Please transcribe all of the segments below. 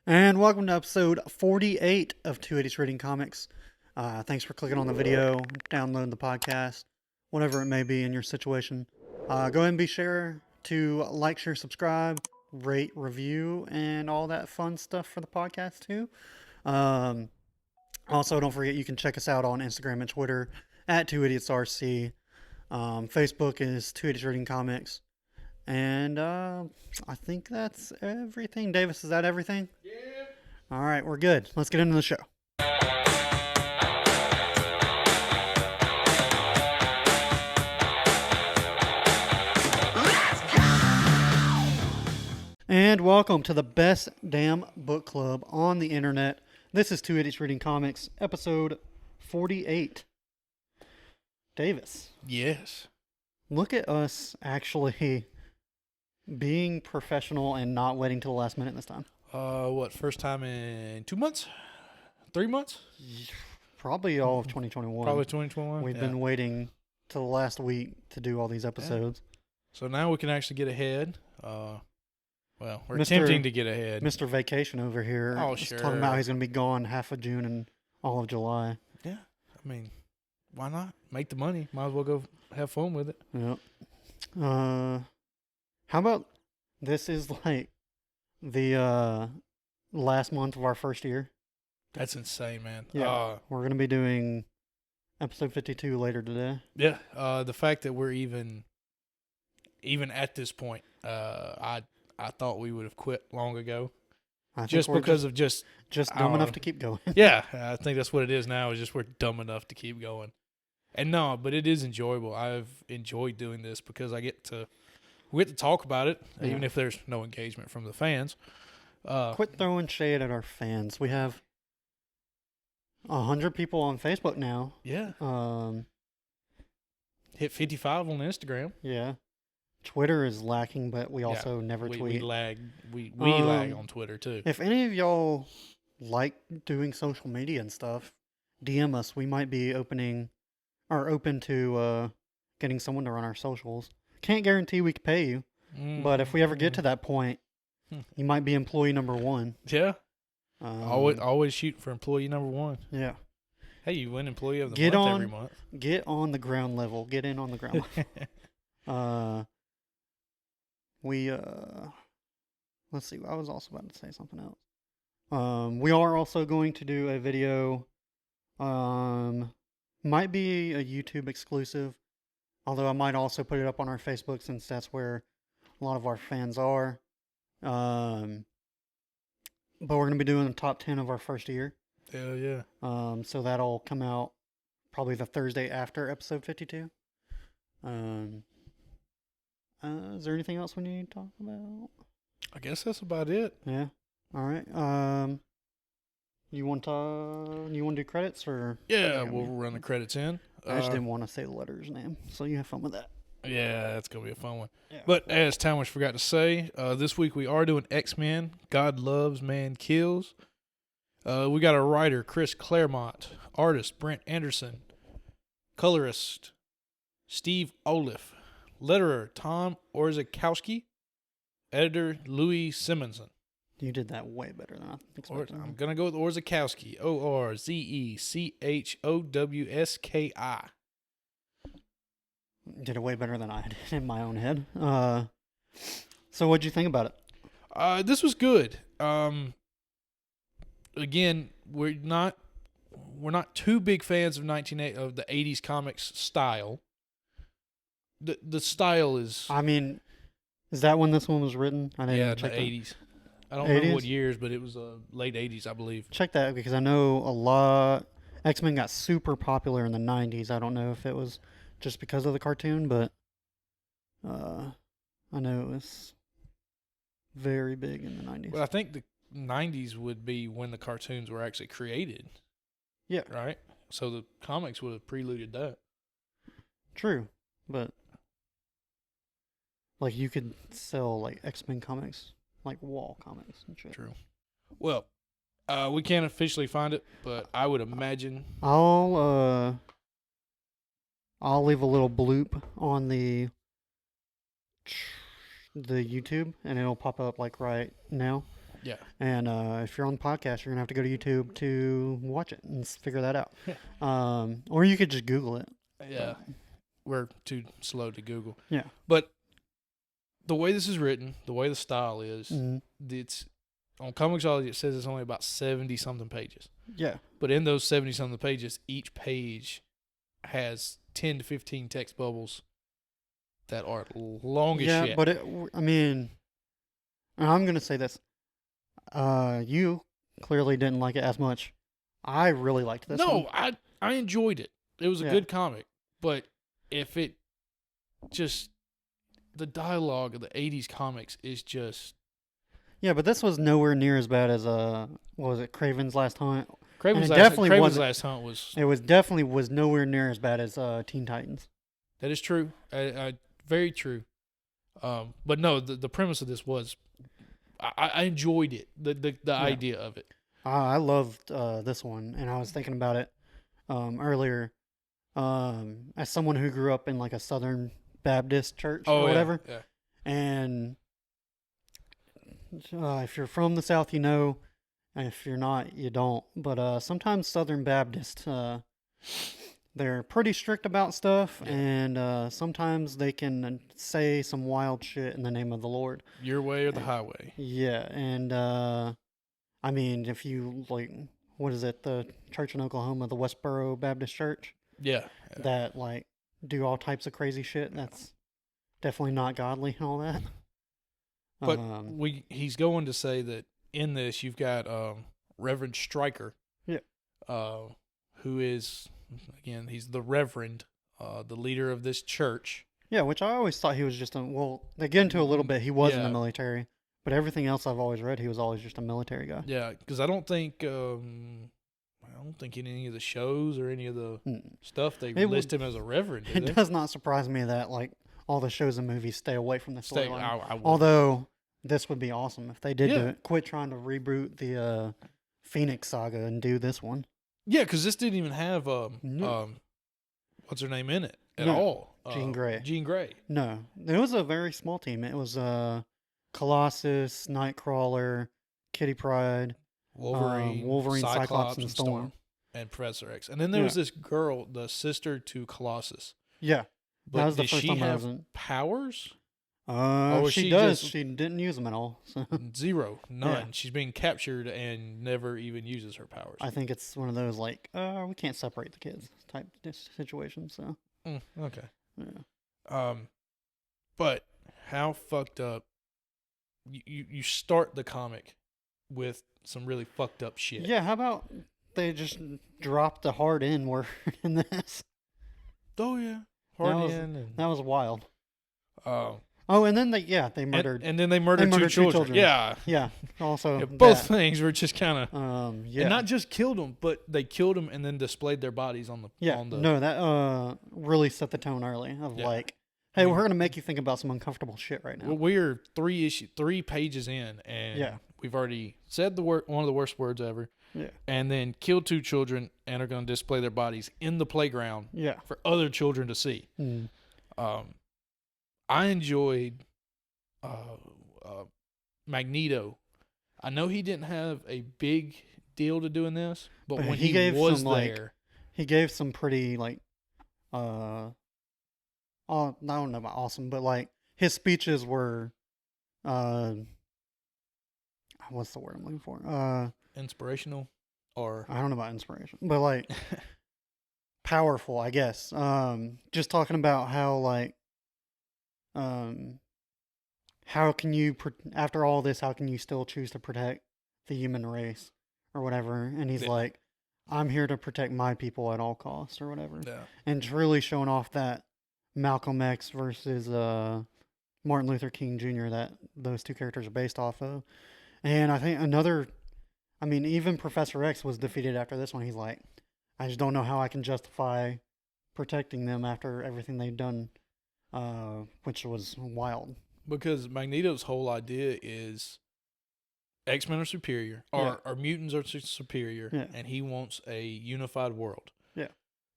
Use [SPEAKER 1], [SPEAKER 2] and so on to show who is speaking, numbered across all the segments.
[SPEAKER 1] And welcome to episode 48 of 280's Reading Comics. Thanks for clicking on the video, downloading the podcast, whatever it may be in your situation. Go ahead and be sure to like, share, subscribe, rate, review, and all that fun stuff for the podcast too. Also, don't forget you can check us out on Instagram and Twitter at 2idiotsrc. Facebook is 280's Reading Comics. And I think that's everything. Davis, is that everything? Yeah. All right, we're good. Let's get into the show. And welcome to the best damn book club on the internet. This is 280's Reading Comics, episode 48. Davis.
[SPEAKER 2] Yes.
[SPEAKER 1] Look at us actually being professional and not waiting till the last minute this time.
[SPEAKER 2] First time in 2 months? 3 months?
[SPEAKER 1] Probably all of 2021.
[SPEAKER 2] Probably 2021.
[SPEAKER 1] We've been waiting till the last week to do all these episodes.
[SPEAKER 2] So now we can actually get ahead. We're
[SPEAKER 1] Mr.
[SPEAKER 2] attempting to get ahead.
[SPEAKER 1] Mr. Vacation over here is
[SPEAKER 2] sure.
[SPEAKER 1] talking about he's going to be gone half of June and all of July.
[SPEAKER 2] Yeah. I mean, why not? Make the money. Might as well go have fun with it.
[SPEAKER 1] Yep. How about this is like the last month of our first year?
[SPEAKER 2] That's insane, man.
[SPEAKER 1] Yeah. We're going to be doing episode 52 later today.
[SPEAKER 2] Yeah. The fact that we're even at this point, I thought we would have quit long ago. Just because of just
[SPEAKER 1] dumb enough to keep going.
[SPEAKER 2] Yeah, I think that's what it is now. Is just we're dumb enough to keep going. And no, but it is enjoyable. I've enjoyed doing this because we get to talk about it, even if there's no engagement from the fans.
[SPEAKER 1] Quit throwing shade at our fans. We have 100 people on Facebook now.
[SPEAKER 2] Yeah. Hit 55 on Instagram.
[SPEAKER 1] Yeah. Twitter is lacking, but we also never tweet.
[SPEAKER 2] We lag. We lag on Twitter too.
[SPEAKER 1] If any of y'all like doing social media and stuff, DM us. We might be open to getting someone to run our socials. Can't guarantee we could pay you, but if we ever get to that point, you might be employee number one.
[SPEAKER 2] Yeah. Always shoot for employee number one.
[SPEAKER 1] Yeah.
[SPEAKER 2] Hey, you win employee of the month every month.
[SPEAKER 1] Get on the ground level. Get in on the ground level. Let's see. I was also about to say something else. We are also going to do a video. Might be a YouTube exclusive, although I might also put it up on our Facebook since that's where a lot of our fans are. But we're going to be doing the top 10 of our first year.
[SPEAKER 2] Hell yeah.
[SPEAKER 1] So that'll come out probably the Thursday after episode 52. Is there anything else we need to talk about?
[SPEAKER 2] I guess that's about it.
[SPEAKER 1] Yeah. All right. You want to do credits or?
[SPEAKER 2] Yeah, we'll run the credits in.
[SPEAKER 1] I just didn't want to say the letter's name, so you have fun with that.
[SPEAKER 2] Yeah, that's gonna be a fun one.
[SPEAKER 1] Yeah.
[SPEAKER 2] But as Talmadge forgot to say, this week we are doing X-Men. God loves, man kills. We got a writer, Chris Claremont, artist Brent Anderson, colorist Steve Olive, letterer Tom Orzechowski, editor Louis Simonson.
[SPEAKER 1] You did that way better than I expected.
[SPEAKER 2] I'm gonna go with Orzechowski. Orzechowski.
[SPEAKER 1] Did it way better than I did in my own head. So what'd you think about it?
[SPEAKER 2] This was good. Again, we're not too big fans of the 80s comics style. The style is.
[SPEAKER 1] I mean, is that when this one was written? I didn't
[SPEAKER 2] check the 80s. I don't
[SPEAKER 1] 80s?
[SPEAKER 2] remember what years, but it was late 80s, I believe.
[SPEAKER 1] Check that because I know a lot. X-Men got super popular in the 90s. I don't know if it was just because of the cartoon, but I know it was very big in the 90s.
[SPEAKER 2] Well, I think the 90s would be when the cartoons were actually created.
[SPEAKER 1] Yeah.
[SPEAKER 2] Right? So the comics would have preluded that.
[SPEAKER 1] True, but like you could sell like X-Men comics, like wall comics and shit.
[SPEAKER 2] True. Well, we can't officially find it, but I would imagine
[SPEAKER 1] I'll leave a little bloop on the YouTube, and it'll pop up like right now.
[SPEAKER 2] Yeah.
[SPEAKER 1] And if you're on the podcast, you're gonna have to go to YouTube to watch it and figure that out. Or you could just Google it.
[SPEAKER 2] Yeah. We're too slow to Google.
[SPEAKER 1] Yeah.
[SPEAKER 2] But the way this is written, the way the style is, it's on Comixology. It says it's only about 70 something pages.
[SPEAKER 1] Yeah.
[SPEAKER 2] But in those 70 something pages, each page has 10 to 15 text bubbles that are long as shit.
[SPEAKER 1] Yeah, but I mean, I'm gonna say this. You clearly didn't like it as much. I really liked this one.
[SPEAKER 2] No, I enjoyed it. It was a good comic. But if it just, the dialogue of the 80s comics is just...
[SPEAKER 1] Yeah, but this was nowhere near as bad as, what was it, Craven's Last Hunt?
[SPEAKER 2] Craven's Last Hunt was...
[SPEAKER 1] It was definitely was nowhere near as bad as Teen Titans.
[SPEAKER 2] That is true. Very true. But no, the premise of this was... I enjoyed it, the idea of it.
[SPEAKER 1] I loved this one, and I was thinking about it earlier. As someone who grew up in like a Southern Baptist church or whatever, and if you're from the South, you know, and if you're not, you don't. But sometimes Southern Baptists, they're pretty strict about stuff, and sometimes they can say some wild shit in the name of the Lord.
[SPEAKER 2] Your way or the highway.
[SPEAKER 1] Yeah, and I mean, if you like, what is it, the church in Oklahoma, the Westboro Baptist Church?
[SPEAKER 2] Yeah.
[SPEAKER 1] That like do all types of crazy shit. That's definitely not godly and all that.
[SPEAKER 2] But he's going to say that in this you've got Reverend Stryker.
[SPEAKER 1] Yeah.
[SPEAKER 2] Who is, again, he's the Reverend, the leader of this church.
[SPEAKER 1] Yeah, which I always thought he was just they get into a little bit. He was in the military, but everything else I've always read, he was always just a military guy.
[SPEAKER 2] Yeah, because I don't think in any of the shows or any of the stuff they list him as a reverend.
[SPEAKER 1] It does not surprise me that like all the shows and movies stay away from the storyline.
[SPEAKER 2] Although
[SPEAKER 1] this would be awesome if they did do it. Quit trying to reboot the Phoenix saga and do this one.
[SPEAKER 2] Yeah, because this didn't even have what's her name in it at all.
[SPEAKER 1] Jean Grey.
[SPEAKER 2] Jean Grey.
[SPEAKER 1] No, it was a very small team. It was Colossus, Nightcrawler, Kitty Pryde, Wolverine, Cyclops, and Storm.
[SPEAKER 2] And Professor X. And then there was this girl, the sister to Colossus.
[SPEAKER 1] Yeah.
[SPEAKER 2] But
[SPEAKER 1] that was the
[SPEAKER 2] did
[SPEAKER 1] first
[SPEAKER 2] she
[SPEAKER 1] time
[SPEAKER 2] have powers?
[SPEAKER 1] She does. She didn't use them at all. So.
[SPEAKER 2] Zero. None. Yeah. She's being captured and never even uses her powers.
[SPEAKER 1] I think it's one of those like, we can't separate the kids type situations. So.
[SPEAKER 2] Okay.
[SPEAKER 1] Yeah.
[SPEAKER 2] But how fucked up you start the comic with some really fucked up shit.
[SPEAKER 1] Yeah, how about they just dropped the hard N word in this?
[SPEAKER 2] Oh yeah. Hard N.
[SPEAKER 1] That was wild. And then they murdered.
[SPEAKER 2] And then they murdered two children. Yeah.
[SPEAKER 1] Yeah. Also,
[SPEAKER 2] both things were just kind of.
[SPEAKER 1] And
[SPEAKER 2] not just killed them, but they killed them and then displayed their bodies on the.
[SPEAKER 1] Yeah. No, that really set the tone early of like, hey, we're gonna make you think about some uncomfortable shit right now.
[SPEAKER 2] Well, we're 3 pages in, and we've already said one of the worst words ever.
[SPEAKER 1] Yeah.
[SPEAKER 2] And then killed 2 children and are going to display their bodies in the playground.
[SPEAKER 1] Yeah.
[SPEAKER 2] For other children to see. I enjoyed Magneto. I know he didn't have a big deal to doing this, but when he was there,
[SPEAKER 1] he gave some pretty like, I don't know about awesome, but like his speeches were, what's the word I'm looking for?
[SPEAKER 2] Inspirational, or
[SPEAKER 1] I don't know about inspiration, but like powerful, I guess. Just talking about how like, how can you, after all this, how can you still choose to protect the human race or whatever? And he's like, I'm here to protect my people at all costs or whatever.
[SPEAKER 2] Yeah.
[SPEAKER 1] And it's really showing off that Malcolm X versus Martin Luther King Jr. that those two characters are based off of. And I think even Professor X was defeated after this one. He's like, I just don't know how I can justify protecting them after everything they've done, which was wild.
[SPEAKER 2] Because Magneto's whole idea is X-Men are superior, or mutants are superior, and he wants a unified world. Yeah.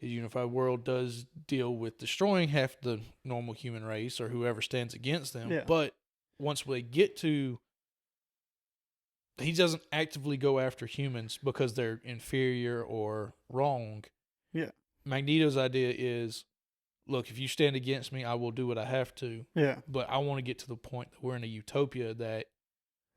[SPEAKER 2] His unified world does deal with destroying half the normal human race or whoever stands against them. Yeah. But once we get to he doesn't actively go after humans because they're inferior or wrong.
[SPEAKER 1] Yeah.
[SPEAKER 2] Magneto's idea is, look, if you stand against me, I will do what I have to.
[SPEAKER 1] Yeah.
[SPEAKER 2] But I want to get to the point that we're in a utopia that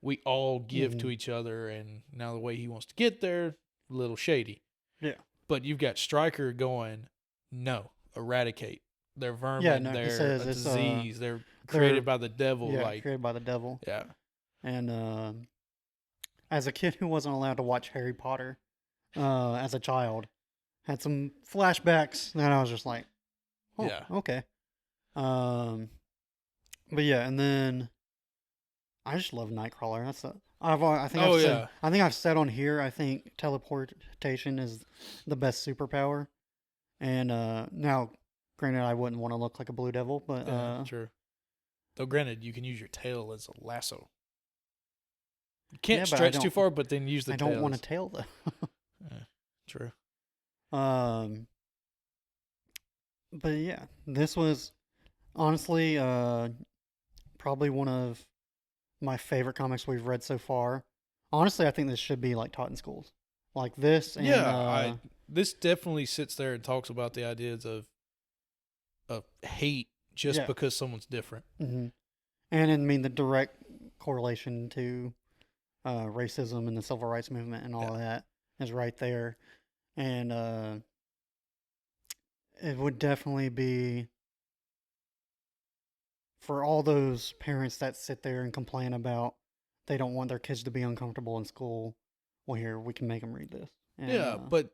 [SPEAKER 2] we all give to each other, and now the way he wants to get there, a little shady.
[SPEAKER 1] Yeah.
[SPEAKER 2] But you've got Stryker going, no, eradicate. They're vermin.
[SPEAKER 1] Yeah, no, he
[SPEAKER 2] they're
[SPEAKER 1] says
[SPEAKER 2] a
[SPEAKER 1] it's,
[SPEAKER 2] disease. They're created by the devil.
[SPEAKER 1] Yeah,
[SPEAKER 2] like,
[SPEAKER 1] created by the devil.
[SPEAKER 2] yeah.
[SPEAKER 1] And as a kid who wasn't allowed to watch Harry Potter, as a child, had some flashbacks that I was just like, oh,
[SPEAKER 2] Yeah.
[SPEAKER 1] okay. But yeah, and then I just love Nightcrawler. I think I've said on here, I think teleportation is the best superpower. And now, granted, I wouldn't want to look like a Blue Devil, but
[SPEAKER 2] True. Though, granted, you can use your tail as a lasso. You can't stretch too far, but then use the tail.
[SPEAKER 1] I don't want a tail, though.
[SPEAKER 2] True.
[SPEAKER 1] But yeah, this was honestly probably one of my favorite comics we've read so far. Honestly, I think this should be like taught in schools, like this. And,
[SPEAKER 2] this definitely sits there and talks about the ideas of hate just because someone's different.
[SPEAKER 1] Mm-hmm. And I mean the direct correlation to racism and the civil rights movement and all of that is right there. And it would definitely be for all those parents that sit there and complain about they don't want their kids to be uncomfortable in school. Well, here, we can make them read this. And,
[SPEAKER 2] but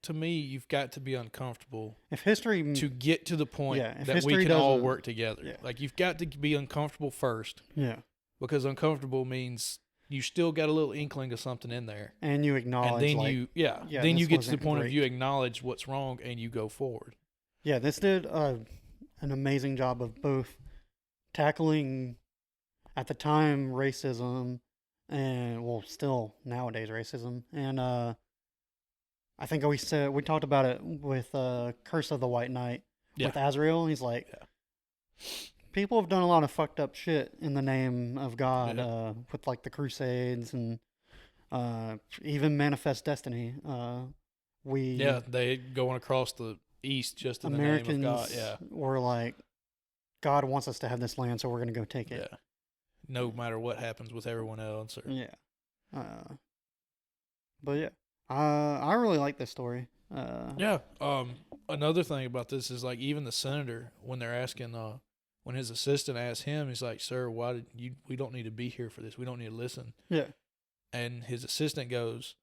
[SPEAKER 2] to me, you've got to be uncomfortable
[SPEAKER 1] if history
[SPEAKER 2] to get to the point that we
[SPEAKER 1] history
[SPEAKER 2] can all work together.
[SPEAKER 1] Yeah.
[SPEAKER 2] Like, you've got to be uncomfortable first.
[SPEAKER 1] Yeah.
[SPEAKER 2] Because uncomfortable means you still got a little inkling of something in there.
[SPEAKER 1] And you acknowledge.
[SPEAKER 2] And then then you get to the point of you acknowledge what's wrong and you go forward.
[SPEAKER 1] Yeah, this did an amazing job of both tackling, at the time, racism and, well, still nowadays racism. And I think we talked about it with Curse of the White Knight with Azrael. He's like, people have done a lot of fucked up shit in the name of God with like the Crusades and even Manifest Destiny.
[SPEAKER 2] They going across the east just in
[SPEAKER 1] Americans
[SPEAKER 2] the name of God. Yeah,
[SPEAKER 1] were like, God wants us to have this land, so we're going to go take it.
[SPEAKER 2] Yeah, no matter what happens with everyone else.
[SPEAKER 1] But yeah, I really like this story.
[SPEAKER 2] Another thing about this is like even the senator when they're asking, when his assistant asks him, he's like, "Sir, why did you? We don't need to be here for this. We don't need to listen."
[SPEAKER 1] Yeah.
[SPEAKER 2] And his assistant goes,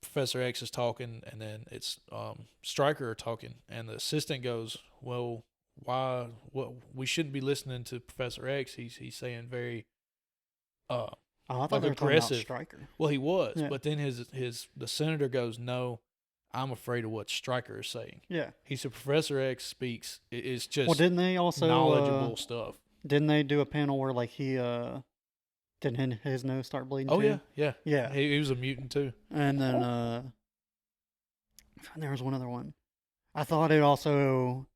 [SPEAKER 2] Professor X is talking, and then it's Stryker talking, and the assistant goes, "Well, why? What? We shouldn't be listening to Professor X. He's saying very
[SPEAKER 1] I thought
[SPEAKER 2] like
[SPEAKER 1] they were
[SPEAKER 2] aggressive."
[SPEAKER 1] talking about Stryker.
[SPEAKER 2] Well, he was, but then the senator goes, "No, I'm afraid of what Stryker is saying."
[SPEAKER 1] Yeah.
[SPEAKER 2] He said Professor X speaks. It's just
[SPEAKER 1] didn't they also
[SPEAKER 2] knowledgeable stuff.
[SPEAKER 1] Didn't they do a panel where like he didn't his nose start bleeding?
[SPEAKER 2] Oh
[SPEAKER 1] too?
[SPEAKER 2] yeah. He was a mutant too.
[SPEAKER 1] And then there was one other one. I thought it also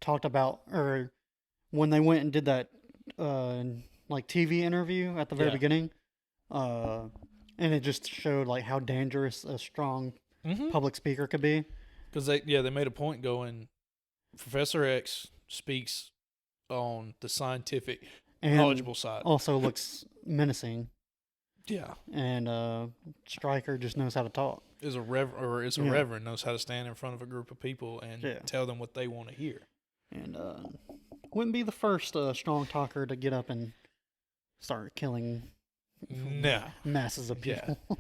[SPEAKER 1] talked about, or when they went and did that like TV interview at the very beginning, and it just showed like how dangerous a strong public speaker could be.
[SPEAKER 2] Because they made a point going, Professor X speaks on the scientific,
[SPEAKER 1] and
[SPEAKER 2] knowledgeable side.
[SPEAKER 1] Also looks menacing.
[SPEAKER 2] Yeah.
[SPEAKER 1] And Stryker just knows how to talk.
[SPEAKER 2] Is a reverend, knows how to stand in front of a group of people and tell them what they want to hear.
[SPEAKER 1] And wouldn't be the first strong talker to get up and start killing masses of people.
[SPEAKER 2] Yeah.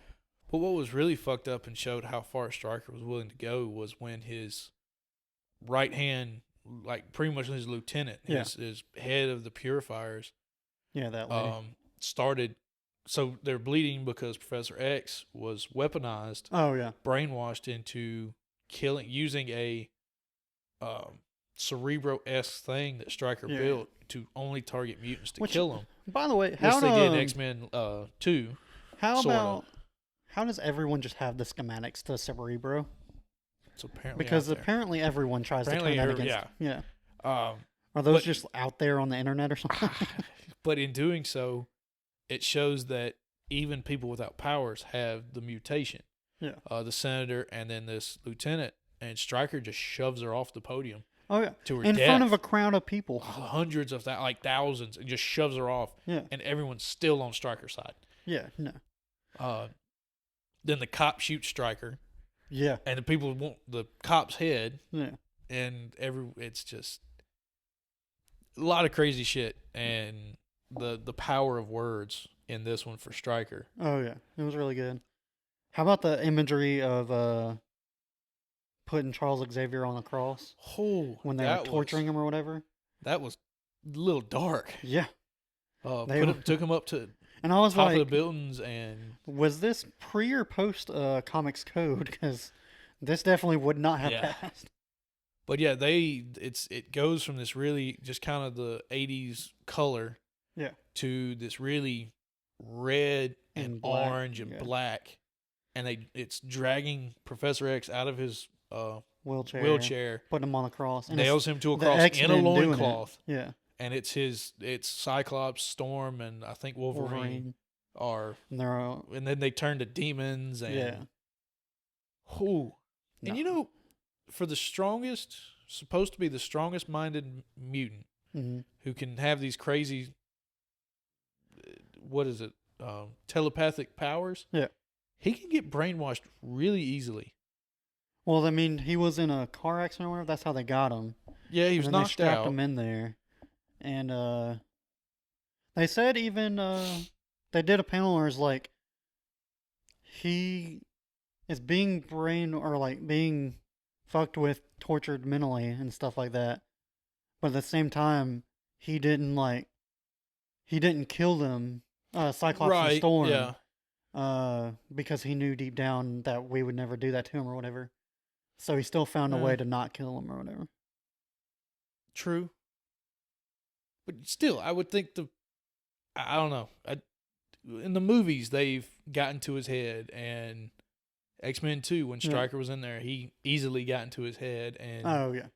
[SPEAKER 2] But what was really fucked up and showed how far Stryker was willing to go was when his right hand, like pretty much his lieutenant, his head of the purifiers,
[SPEAKER 1] that lady.
[SPEAKER 2] Started. So they're bleeding because Professor X was weaponized.
[SPEAKER 1] Oh yeah,
[SPEAKER 2] brainwashed into using a Cerebro-esque thing that Stryker built to only target mutants to kill them.
[SPEAKER 1] By the way,
[SPEAKER 2] how they did in X-Men 2.
[SPEAKER 1] How does everyone just have the schematics to Cerebro?
[SPEAKER 2] It's apparently
[SPEAKER 1] apparently everyone tries to turn that against. Are those just out there on the internet or something?
[SPEAKER 2] But in doing so, it shows that even people without powers have the mutation.
[SPEAKER 1] Yeah.
[SPEAKER 2] The senator and then this lieutenant, and Stryker just shoves her off the podium.
[SPEAKER 1] Oh yeah,
[SPEAKER 2] to her
[SPEAKER 1] in
[SPEAKER 2] death.
[SPEAKER 1] front of a crowd of people,
[SPEAKER 2] Hundreds of that, like thousands, and just shoves her off.
[SPEAKER 1] Yeah,
[SPEAKER 2] and everyone's still on Stryker's side.
[SPEAKER 1] Yeah, no.
[SPEAKER 2] Then the cop shoots Stryker.
[SPEAKER 1] Yeah,
[SPEAKER 2] and the people want the cop's head.
[SPEAKER 1] Yeah,
[SPEAKER 2] and it's just a lot of crazy shit, and the power of words in this one for Stryker.
[SPEAKER 1] Oh yeah, it was really good. How about the imagery of putting Charles Xavier on the cross when they were torturing him or whatever?
[SPEAKER 2] That was a little dark.
[SPEAKER 1] Yeah.
[SPEAKER 2] Took him up to
[SPEAKER 1] and I was
[SPEAKER 2] top
[SPEAKER 1] like,
[SPEAKER 2] of the buildings. And
[SPEAKER 1] was this pre or post comics code? Because this definitely would not have passed.
[SPEAKER 2] But yeah, it goes from this really just kind of the 80s color, to this really red and orange and black, and it's dragging Professor X out of his wheelchair,
[SPEAKER 1] putting him on the cross, and
[SPEAKER 2] nails him to a cross in a loincloth.
[SPEAKER 1] Yeah,
[SPEAKER 2] and it's Cyclops, Storm, and I think Wolverine. And then they turn to demons, and and you know, for the supposed to be the strongest minded mutant, who can have these crazy, telepathic powers.
[SPEAKER 1] Yeah,
[SPEAKER 2] he can get brainwashed really easily.
[SPEAKER 1] Well, I mean, he was in a car accident or whatever. That's how they got him.
[SPEAKER 2] Yeah, he was knocked out. They strapped
[SPEAKER 1] him in there, and they said even they did a panel where it's like he is being being fucked with, tortured mentally and stuff like that. But at the same time, he didn't kill them, Cyclops and Storm, because he knew deep down that we would never do that to him or whatever. So he still found a way to not kill him or whatever.
[SPEAKER 2] True. But still, I would think I don't know. In the movies, they've gotten to his head, and X-Men 2, when Stryker was in there, he easily got into his head. And
[SPEAKER 1] oh yeah,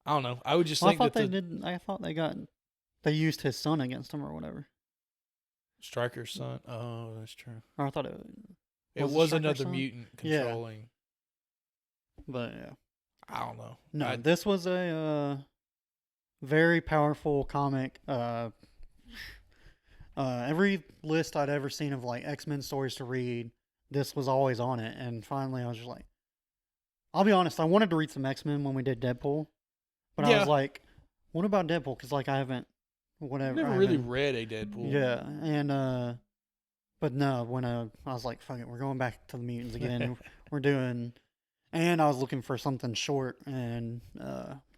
[SPEAKER 2] I don't know. I would just think
[SPEAKER 1] I thought they used his son against him or whatever.
[SPEAKER 2] Stryker's son. Oh, that's true.
[SPEAKER 1] Or I thought
[SPEAKER 2] it was another mutant controlling.
[SPEAKER 1] Yeah. But yeah,
[SPEAKER 2] I don't know.
[SPEAKER 1] No, this was a very powerful comic. Every list I'd ever seen of like X-Men stories to read, this was always on it. And finally, I was just like, I'll be honest, I wanted to read some X-Men when we did Deadpool, but I was like, what about Deadpool? Because like I haven't,
[SPEAKER 2] never really read a Deadpool.
[SPEAKER 1] Yeah, and but no, when I was like, fuck it, we're going back to the mutants again. We're doing. And I was looking for something short, and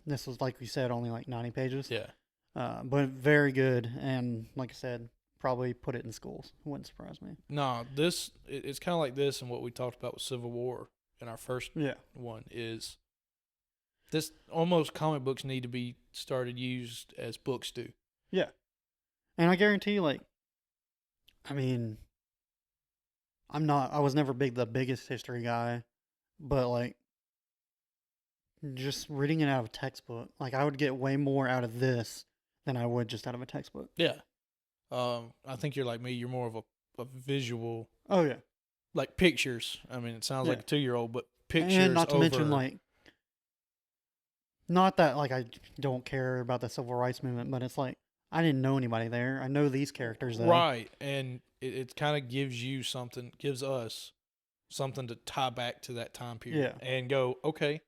[SPEAKER 1] this was, like we said, only like 90 pages.
[SPEAKER 2] Yeah.
[SPEAKER 1] But very good, and like I said, probably put it in schools. It wouldn't surprise me.
[SPEAKER 2] No, it's kind of like this, and what we talked about with Civil War in our first one is this almost comic books need to be used as books do.
[SPEAKER 1] Yeah. And I guarantee, like, I mean, I was never the biggest history guy. But, like, just reading it out of a textbook, like, I would get way more out of this than I would just out of a textbook.
[SPEAKER 2] Yeah. I think you're like me. You're more of a visual.
[SPEAKER 1] Oh, yeah.
[SPEAKER 2] Like, pictures. I mean, it sounds like a 2-year-old, but pictures.
[SPEAKER 1] And not to mention, like, not that, like, I don't care about the civil rights movement, but it's like, I didn't know anybody there. I know these characters, though.
[SPEAKER 2] Right. And it kind of gives us something to tie back to that time period and go, okay,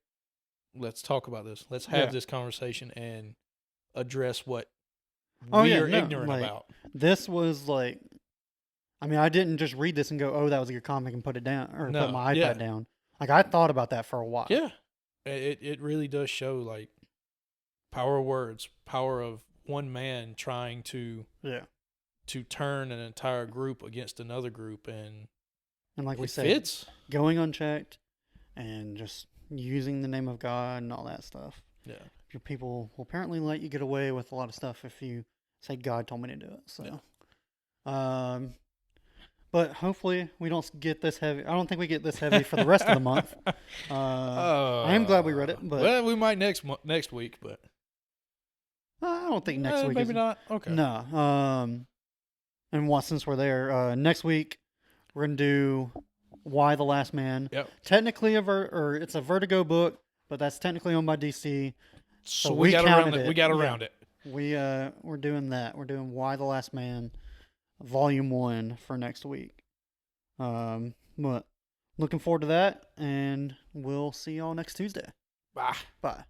[SPEAKER 2] let's talk about this. Let's have this conversation and address what we are ignorant about.
[SPEAKER 1] This was like, I mean, I didn't just read this and go, oh, that was a good comic and put it down or put my iPad down. Like, I thought about that for a while.
[SPEAKER 2] Yeah. It really does show, like, power of words, power of one man trying to turn an entire group against another group, and
[SPEAKER 1] like we said, going unchecked and just using the name of God and all that stuff. Yeah. Your people will apparently let you get away with a lot of stuff if you say God told me to do it. So, but hopefully we don't get this heavy. I don't think we get this heavy for the rest of the month. I am glad we read it, but
[SPEAKER 2] well, we might next week, but
[SPEAKER 1] I don't think next week.
[SPEAKER 2] Maybe not. Okay.
[SPEAKER 1] No. And since we're there, next week we're gonna do Why the Last Man.
[SPEAKER 2] Yep.
[SPEAKER 1] Technically it's a Vertigo book, but that's technically owned by DC.
[SPEAKER 2] So
[SPEAKER 1] we
[SPEAKER 2] we got
[SPEAKER 1] counted
[SPEAKER 2] around it. We got around it.
[SPEAKER 1] We're doing that. We're doing Why the Last Man, Volume 1 for next week. But looking forward to that, and we'll see y'all next Tuesday.
[SPEAKER 2] Bye.
[SPEAKER 1] Bye.